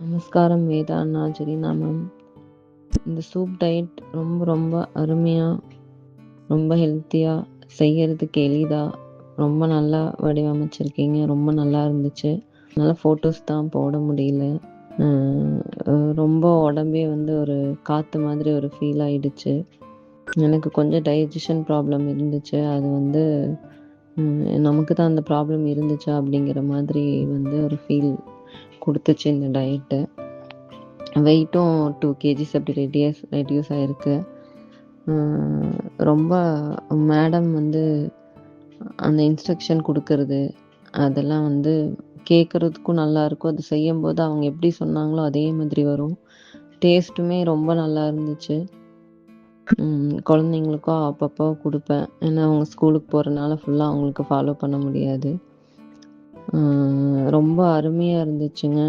நமஸ்காரம் வேதா அண்ணா ஜெரினா மேம். இந்த soup diet ரொம்ப ரொம்ப அருமையாக, ரொம்ப ஹெல்த்தியாக, செய்யறதுக்கு எளிதாக, ரொம்ப நல்லா வடிவமைச்சிருக்கீங்க. ரொம்ப நல்லா இருந்துச்சு. என்னால் ஃபோட்டோஸ் தான் போட முடியல. ரொம்ப உடம்பே ஒரு காற்று மாதிரி ஒரு ஃபீல் ஆயிடுச்சு. எனக்கு கொஞ்சம் டைஜஷன் ப்ராப்ளம் இருந்துச்சு. அது நமக்கு தான் அந்த ப்ராப்ளம் இருந்துச்சா அப்படிங்கிற மாதிரி ஒரு ஃபீல் கொடுத்துச்சு இந்த டயட்டு. வெயிட்டும் 2 kgs அப்படி ரெடியூஸ் ஆகிருக்கு. ரொம்ப மேடம் அந்த இன்ஸ்ட்ரக்ஷன் கொடுக்கறது அதெல்லாம் கேட்குறதுக்கும் நல்லாயிருக்கும். அது செய்யும்போது அவங்க எப்படி சொன்னாங்களோ அதே மாதிரி வரும். டேஸ்ட்டுமே ரொம்ப நல்லா இருந்துச்சு. குழந்தைங்களுக்கும் அப்பப்போ கொடுப்பேன். ஏன்னா அவங்க ஸ்கூலுக்கு போகிறனால ஃபுல்லாக அவங்களுக்கு ஃபாலோ பண்ண முடியாது. ரொம்ப அருமையாக இருந்துச்சுங்க.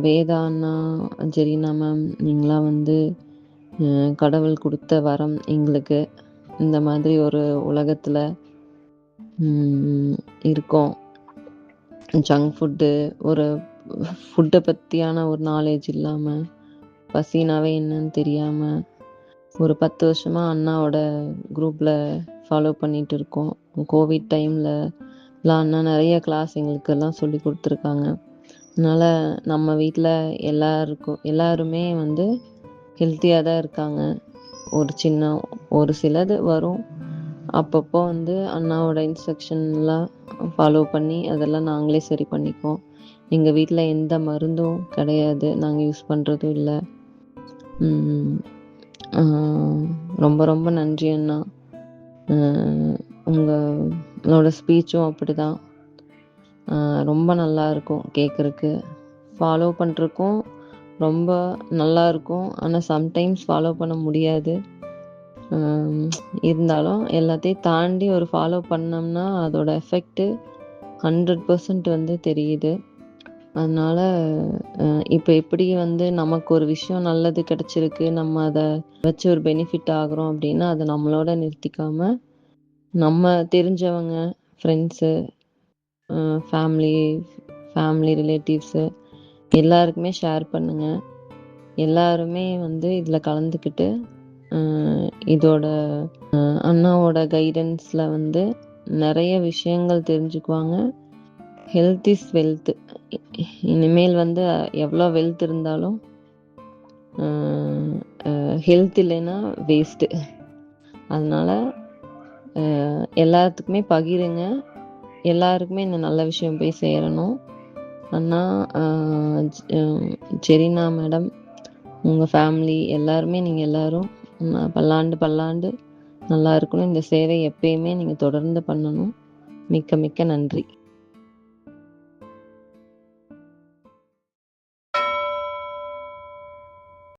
வேதா அண்ணா, ஜெரினா மேம், நீங்களாம் கடவுள் கொடுத்த வரம் எங்களுக்கு. இந்த மாதிரி ஒரு உலகத்தில் இருக்கோம். ஜங்க் ஃபுட்டு, ஒரு ஃபுட்டை பற்றியான ஒரு நாலேஜ் இல்லாமல், பசினாவே என்னன்னு தெரியாமல், ஒரு 10 வருஷமாக அண்ணாவோட குரூப்பில் ஃபாலோ பண்ணிகிட்டு இருக்கோம். கோவிட் டைமில் அண்ணா நிறைய கிளாஸ் எங்களுக்கெல்லாம் சொல்லி கொடுத்துருக்காங்க. அதனால் நம்ம வீட்டில் எல்லாருமே ஹெல்த்தியாக தான் இருக்காங்க. ஒரு சிலது வரும். அப்பப்போ அண்ணாவோட இன்ஸ்ட்ரக்ஷன்லாம் ஃபாலோ பண்ணி அதெல்லாம் நாங்களே சரி பண்ணிக்குவோம். எங்கள் வீட்டில் எந்த மருந்தும் கிடையாது, நாங்கள் யூஸ் பண்ணுறதும் இல்லை. ரொம்ப ரொம்ப நன்றி அண்ணா. உங்களோட ஸ்பீச்சும் அப்படி தான் ரொம்ப நல்லா இருக்கும் கேட்குறக்கு. ஃபாலோ பண்ணுறக்கும் ரொம்ப நல்லா இருக்கும். ஆனால் சம்டைம்ஸ் ஃபாலோ பண்ண முடியாது. இருந்தாலும் எல்லாத்தையும் தாண்டி ஒரு ஃபாலோ பண்ணோம்னா அதோட எஃபெக்ட்டு 100% தெரியுது. அதனால் இப்போ எப்படி நமக்கு ஒரு விஷயம் நல்லது கிடச்சிருக்கு, நம்ம அதை வச்சு ஒரு பெனிஃபிட் ஆகிறோம் அப்படின்னா அதை நம்மளோட நிறுத்திக்காமல் நம்ம தெரிஞ்சவங்க, ஃப்ரெண்ட்ஸு, ஃபேமிலி ரிலேட்டிவ்ஸு எல்லாருக்குமே ஷேர் பண்ணுங்கள். எல்லாருமே இதில் கலந்துக்கிட்டு இதோட அண்ணாவோட கைடன்ஸில் நிறைய விஷயங்கள் தெரிஞ்சுக்குவாங்க. Health is wealth. இனிமேல் எவ்வளோ வெல்த் இருந்தாலும் ஹெல்த் இல்லைன்னா வேஸ்ட்டு. அதனால் எல்லாத்துக்குமே பகிருங்க. எல்லாருக்குமே இந்த நல்ல விஷயம் போய் சேரணும். அண்ணா, ஜெரினா மேடம், உங்கள் ஃபேமிலி எல்லாருமே, நீங்கள் எல்லோரும் பல்லாண்டு நல்லா இருக்கணும். இந்த சேவை எப்பயுமே நீங்கள் தொடர்ந்து பண்ணணும். மிக்க மிக்க நன்றி.